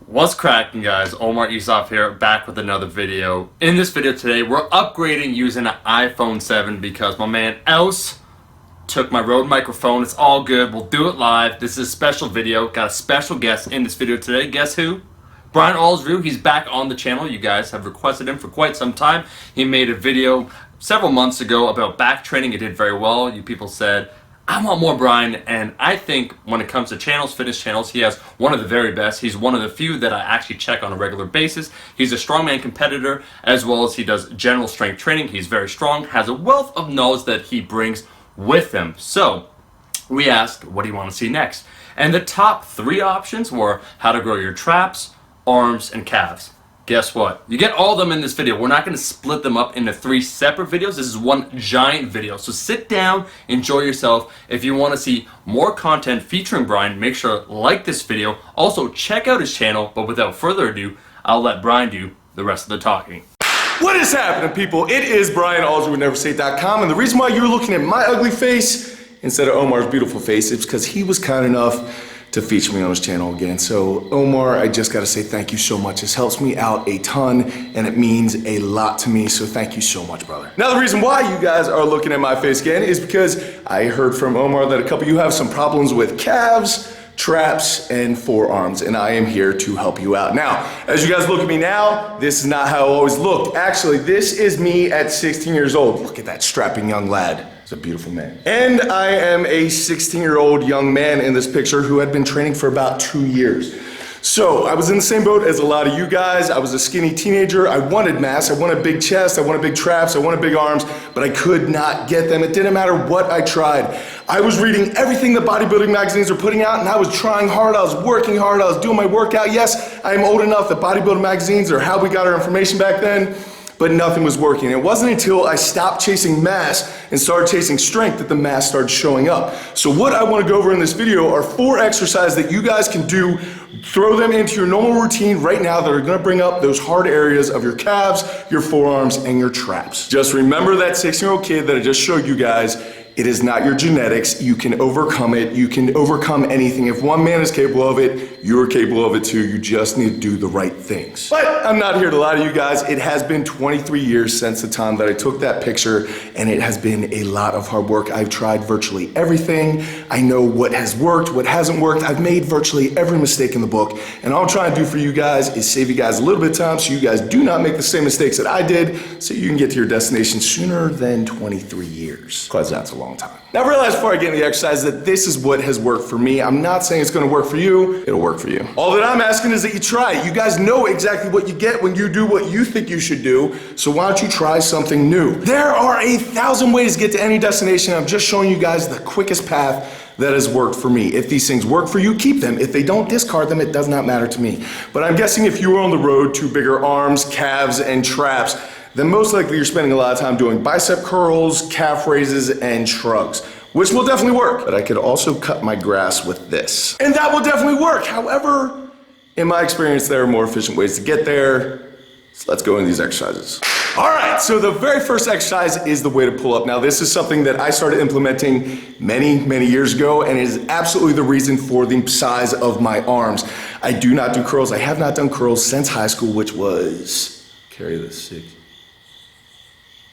What's cracking, guys? Omar Isaf here, back with another video. In this video today, we're upgrading using an iPhone 7 because my man Else took my Rode microphone. It's all good. We'll do it live. This is a special video. Got a special guest in this video today. Guess who? Brian Alsruhe. He's back on the channel. You guys have requested him for quite some time. He made a video several months ago about back training. It did very well. You people said, I want more Brian, and I think when it comes to channels, fitness channels, he has one of the very best. He's one of the few that I actually check on a regular basis. He's a strongman competitor, as well as he does general strength training. He's very strong, has a wealth of knowledge that he brings with him. So we asked, what do you want to see next? And the top 3 options were how to grow your traps, arms, and calves. Guess what? You get all of them in this video. We're not going to split them up into 3 separate videos. This is one giant video. So sit down, enjoy yourself. If you want to see more content featuring Brian, make sure to like this video. Also, check out his channel. But without further ado, I'll let Brian do the rest of the talking. What is happening, people? It is Brian Alsruhe with NeverSay.com, and the reason why you're looking at my ugly face instead of Omar's beautiful face is because he was kind enough to feature me on his channel again. So Omar, I just gotta say thank you so much. This helps me out a ton and it means a lot to me, so thank you so much, brother. Now the reason why you guys are looking at my face again is because I heard from Omar that a couple of you have some problems with calves, traps, and forearms, and I am here to help you out. Now, as you guys look at me now, this is not how I always looked. Actually, this is me at 16 years old. Look at that strapping young lad. He's a beautiful man. And I am a 16-year-old young man in this picture who had been training for about 2 years. So I was in the same boat as a lot of you guys. I was a skinny teenager. I wanted mass. I wanted big chest. I wanted big traps. I wanted big arms, but I could not get them. It didn't matter what I tried. I was reading everything the bodybuilding magazines are putting out, and I was trying hard. I was working hard. I was doing my workout. Yes, I am old enough that bodybuilding magazines are how we got our information back then, but nothing was working. It wasn't until I stopped chasing mass and started chasing strength that the mass started showing up. So what I want to go over in this video are 4 exercises that you guys can do. Throw them into your normal routine right now that are going to bring up those hard areas of your calves, your forearms, and your traps. Just remember that 16-year-old kid that I just showed you guys. It is not your genetics. You can overcome it. You can overcome anything. If one man is capable of it, you're capable of it too. You just need to do the right things. But I'm not here to lie to you guys. It has been 23 years since the time that I took that picture, and it has been a lot of hard work. I've tried virtually everything. I know what has worked, what hasn't worked. I've made virtually every mistake in the book, and all I'm trying to do for you guys is save you guys a little bit of time so you guys do not make the same mistakes that I did, so you can get to your destination sooner than 23 years, because that's a long time. Now I realize before I get into the exercise that this is what has worked for me. I'm not saying it's going to work for you. It'll work for you. All that I'm asking is that you try it. You guys know exactly what you get when you do what you think you should do, so why don't you try something new? There are 1,000 ways to get to any destination. I'm just showing you guys the quickest path that has worked for me. If these things work for you, keep them. If they don't, discard them. It does not matter to me. But I'm guessing if you were on the road to bigger arms, calves, and traps, then most likely you're spending a lot of time doing bicep curls, calf raises, and shrugs, which will definitely work. But I could also cut my grass with this, and that will definitely work. However, in my experience, there are more efficient ways to get there. So let's go into these exercises. All right, so the very first exercise is the weighted pull-up. Now, this is something that I started implementing many years ago, and it is absolutely the reason for the size of my arms. I do not do curls. I have not done curls since high school, which was, carry the 6,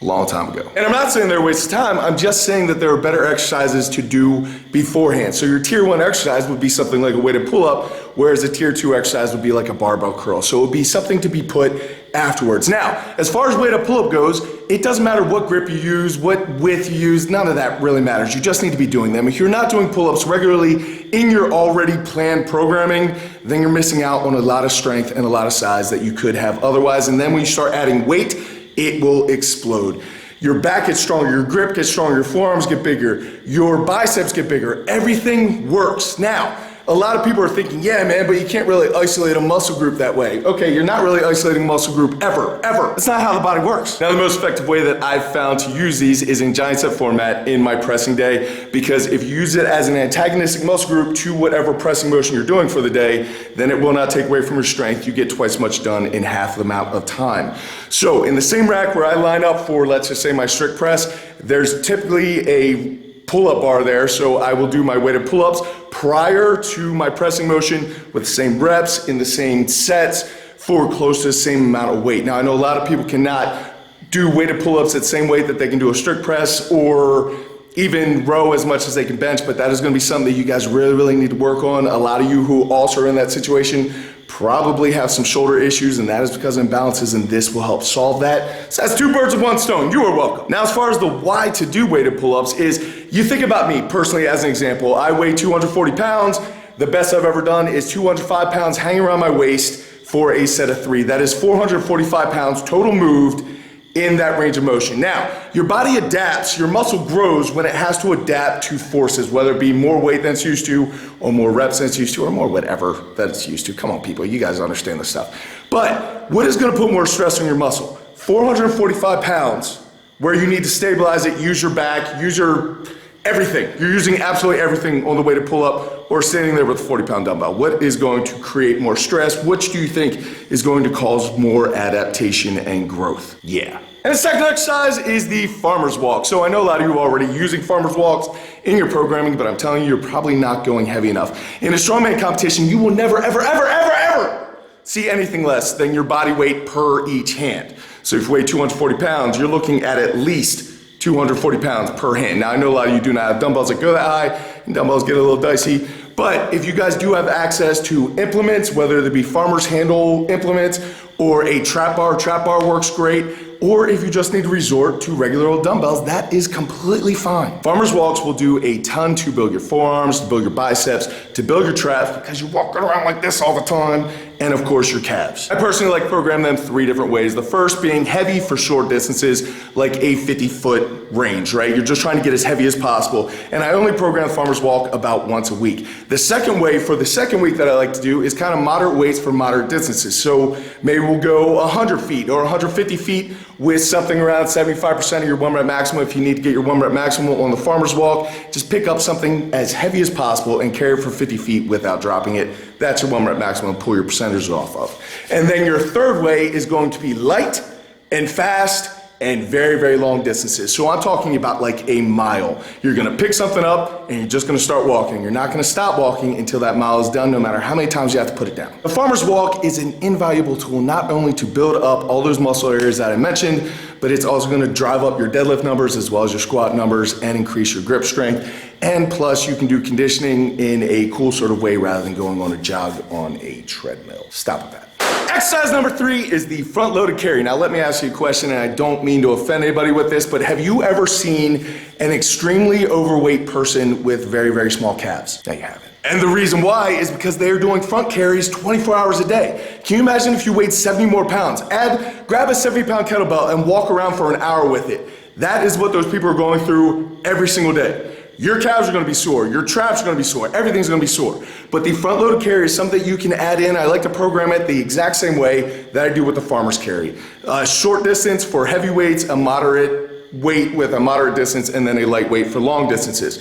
a long time ago. And I'm not saying they're a waste of time. I'm just saying that there are better exercises to do beforehand. So your tier 1 exercise would be something like a weighted pull-up, whereas a tier 2 exercise would be like a barbell curl. So it would be something to be put afterwards. Now, as far as weighted pull-up goes, it doesn't matter what grip you use, what width you use, none of that really matters. You just need to be doing them. If you're not doing pull-ups regularly in your already planned programming, then you're missing out on a lot of strength and a lot of size that you could have otherwise. And then when you start adding weight, it will explode. Your back gets stronger, your grip gets stronger, your forearms get bigger, your biceps get bigger. Everything works. Now, a lot of people are thinking, yeah, man, but you can't really isolate a muscle group that way. Okay, you're not really isolating a muscle group ever. That's not how the body works. Now, the most effective way that I've found to use these is in giant set format in my pressing day, because if you use it as an antagonistic muscle group to whatever pressing motion you're doing for the day, then it will not take away from your strength. You get twice as much done in half the amount of time. So in the same rack where I line up for, let's just say, my strict press, there's typically a pull-up bar there, so I will do my weighted pull-ups, prior to my pressing motion with the same reps in the same sets for close to the same amount of weight. Now, I know a lot of people cannot do weighted pull-ups at the same weight that they can do a strict press or even row as much as they can bench, but that is gonna be something that you guys really need to work on. A lot of you who also are in that situation probably have some shoulder issues, and that is because of imbalances, and this will help solve that. So that's two birds with one stone. You are welcome. Now, as far as the why to do weighted pull-ups is, you think about me personally as an example. I weigh 240 pounds. The best I've ever done is 205 pounds hanging around my waist for a set of 3. That is 445 pounds total moved in that range of motion. Now, your body adapts, your muscle grows when it has to adapt to forces, whether it be more weight than it's used to, or more reps than it's used to, or more whatever that it's used to. Come on, people, you guys understand this stuff. But what is gonna put more stress on your muscle? 445 pounds, where you need to stabilize it, use your back, use your everything. You're using absolutely everything on the way to pull up, or standing there with a 40-pound dumbbell. What is going to create more stress? Which do you think is going to cause more adaptation and growth? Yeah. And the second exercise is the farmer's walk. So I know a lot of you are already using farmer's walks in your programming, but I'm telling you, you're probably not going heavy enough. In a strongman competition, you will never, ever see anything less than your body weight per each hand. So if you weigh 240 pounds, you're looking at least 240 pounds per hand. Now, I know a lot of you do not have dumbbells that go that high, and dumbbells get a little dicey, but if you guys do have access to implements, whether they be farmer's handle implements or a trap bar works great, or if you just need to resort to regular old dumbbells, that is completely fine. Farmer's walks will do a ton to build your forearms, to build your biceps, to build your traps, because you're walking around like this all the time, and of course your calves. I personally like to program them 3 different ways. The first being heavy for short distances, like a 50-foot range, right? You're just trying to get as heavy as possible, and I only program the farmer's walk about once a week. The second way, for the second week that I like to do, is kind of moderate weights for moderate distances. So maybe we'll go 100 feet or 150 feet with something around 75% of your 1 rep maximum. If you need to get your 1 rep maximum on the farmer's walk, just pick up something as heavy as possible and carry it for 50 feet without dropping it. That's your 1 rep maximum, pull your percentages off of. And then your third way is going to be light and fast and very long distances. So I'm talking about like a mile. You're gonna pick something up and you're just gonna start walking. You're not gonna stop walking until that mile is done, no matter how many times you have to put it down. The farmer's walk is an invaluable tool, not only to build up all those muscle areas that I mentioned, but it's also gonna drive up your deadlift numbers as well as your squat numbers and increase your grip strength. And plus, you can do conditioning in a cool sort of way rather than going on a jog on a treadmill. Stop with that. Exercise number 3 is the front loaded carry. Now let me ask you a question, and I don't mean to offend anybody with this, but have you ever seen an extremely overweight person with very small calves? No, you haven't. And the reason why is because they're doing front carries 24 hours a day. Can you imagine if you weighed 70 more pounds? Grab a 70-pound kettlebell and walk around for an hour with it. That is what those people are going through every single day. Your calves are gonna be sore, your traps are gonna be sore, everything's gonna be sore. But the front loaded carry is something you can add in. I like to program it the exact same way that I do with the farmer's carry. Short distance for heavy weights, a moderate weight with a moderate distance, and then a light weight for long distances.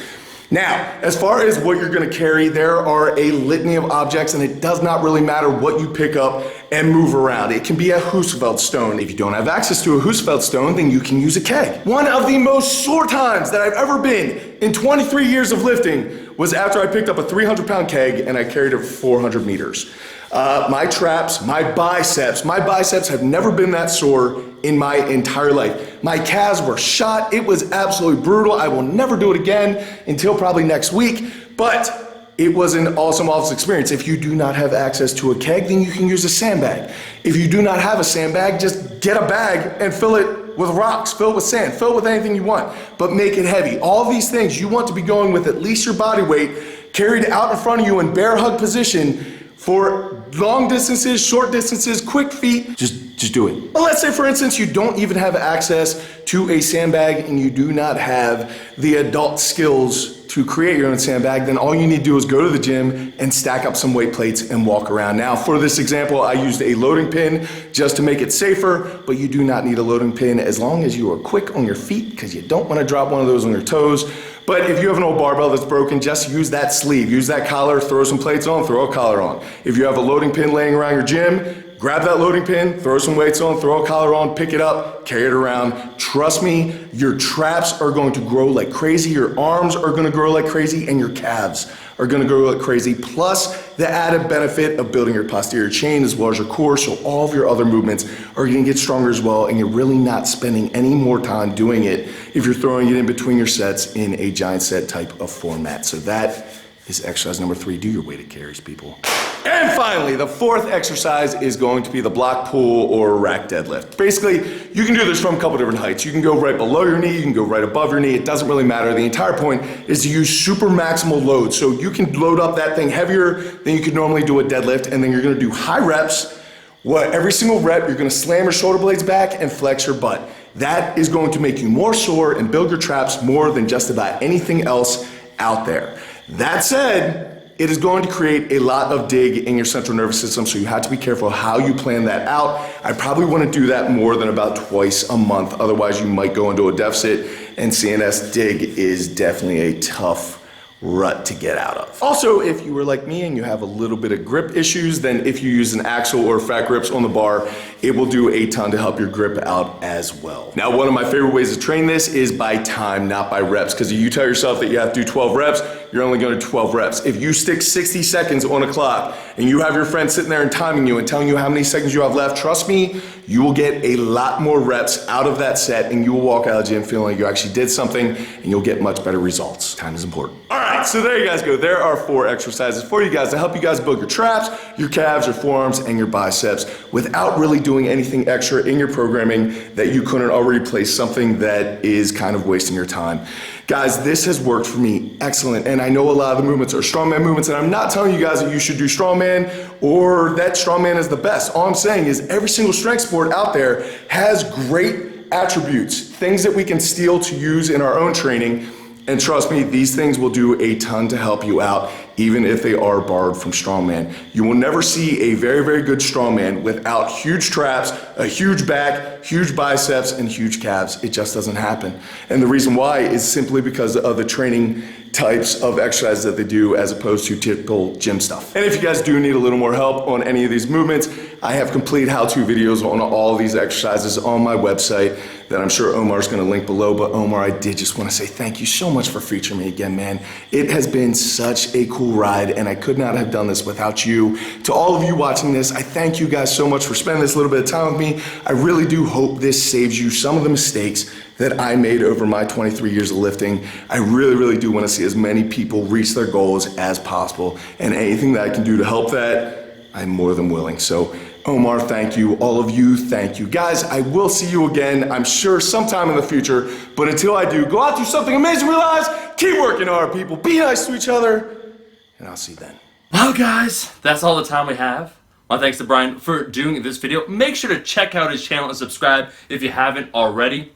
Now, as far as what you're gonna carry, there are a litany of objects, and it does not really matter what you pick up and move around. It can be a Husfeld stone. If you don't have access to a Husfeld stone, then you can use a keg. One of the most sore times that I've ever been in 23 years of lifting was after I picked up a 300-pound keg and I carried it for 400 meters. My traps, my biceps have never been that sore in my entire life. My calves were shot. It was absolutely brutal. I will never do it again until probably next week, but it was an awesome experience. If you do not have access to a keg, then you can use a sandbag. If you do not have a sandbag, just get a bag and fill it with rocks, fill it with sand, fill it with anything you want, but make it heavy. All these things you want to be going with at least your body weight carried out in front of you in bear hug position for long distances, short distances, quick feet. Just do it. But let's say, for instance, you don't even have access to a sandbag and you do not have the adult skills to create your own sandbag, then all you need to do is go to the gym and stack up some weight plates and walk around. Now, for this example, I used a loading pin just to make it safer, but you do not need a loading pin as long as you are quick on your feet, because you don't want to drop one of those on your toes. But if you have an old barbell that's broken, just use that sleeve, use that collar, throw some plates on, throw a collar on. If you have a loading pin laying around your gym, grab that loading pin, throw some weights on, throw a collar on, pick it up, carry it around. Trust me, your traps are going to grow like crazy, your arms are going to grow like crazy, and your calves are gonna go like crazy, plus the added benefit of building your posterior chain as well as your core, so all of your other movements are gonna get stronger as well, and you're really not spending any more time doing it if you're throwing it in between your sets in a giant set type of format. So that is exercise number 3. Do your weighted carries, people. And finally, the 4th exercise is going to be the block pull or rack deadlift. Basically, you can do this from a couple different heights. You can go right below your knee, you can go right above your knee, it doesn't really matter. The entire point is to use super maximal load. So you can load up that thing heavier than you could normally do a deadlift, and then you're gonna do high reps. Every single rep, you're gonna slam your shoulder blades back and flex your butt. That is going to make you more sore and build your traps more than just about anything else out there. That said, it is going to create a lot of dig in your central nervous system, so you have to be careful how you plan that out. I probably wouldn't do that more than about twice a month, otherwise you might go into a deficit, and CNS dig is definitely a tough rut to get out of. Also, if you were like me and you have a little bit of grip issues, then if you use an axle or fat grips on the bar, it will do a ton to help your grip out as well. Now, one of my favorite ways to train this is by time, not by reps, because if you tell yourself that you have to do 12 reps, you're only going to do 12 reps. If you stick 60 seconds on a clock and you have your friend sitting there and timing you and telling you how many seconds you have left, trust me, you will get a lot more reps out of that set, and you will walk out of the gym feeling like you actually did something, and you'll get much better results. Time is important. All right, so there you guys go. There are 4 exercises for you guys to help you guys build your traps, your calves, your forearms, and your biceps without really doing anything extra in your programming that you couldn't already place something that is kind of wasting your time. Guys, this has worked for me excellent, and I know a lot of the movements are strongman movements, and I'm not telling you guys that you should do strongman or that strongman is the best. All I'm saying is every single strength sport out there has great attributes, things that we can steal to use in our own training. And trust me, these things will do a ton to help you out, even if they are borrowed from strongman. You will never see a very, very good strongman without huge traps, a huge back, huge biceps, and huge calves. It just doesn't happen. And the reason why is simply because of the training types of exercises that they do as opposed to typical gym stuff. And if you guys do need a little more help on any of these movements, I have complete how-to videos on all of these exercises on my website that I'm sure Omar's gonna link below. But Omar, I did just wanna say thank you so much for featuring me again, man. It has been such a cool ride, and I could not have done this without you. To all of you watching this, I thank you guys so much for spending this little bit of time with me. I really do hope this saves you some of the mistakes that I made over my 23 years of lifting. I really, really do want to see as many people reach their goals as possible, and anything that I can do to help that, I'm more than willing. So Omar, thank you. All of you, thank you. Guys, I will see you again, I'm sure sometime in the future, but until I do, go out, do something amazing, realize, keep working hard, people. Be nice to each other, and I'll see you then. Well, guys, that's all the time we have. My thanks to Brian for doing this video. Make sure to check out his channel and subscribe if you haven't already.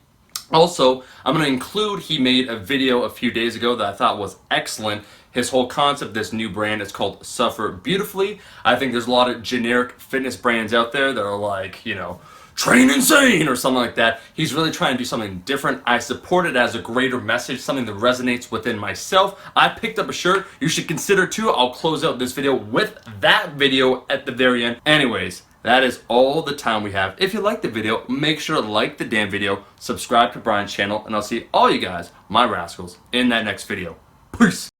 Also, I'm going to include, he made a video a few days ago that I thought was excellent. His whole concept, this new brand, is called Suffer Beautifully. I think there's a lot of generic fitness brands out there that are like, you know, train insane or something like that. He's really trying to do something different. I support it as a greater message, something that resonates within myself. I picked up a shirt. You should consider too. I'll close out this video with that video at the very end. Anyways, that is all the time we have. If you liked the video, make sure to like the damn video, subscribe to Brian's channel, and I'll see all you guys, my rascals, in that next video. Peace!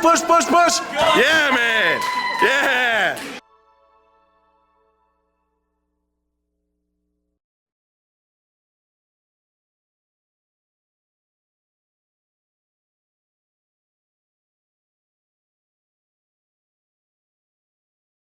push, push, push.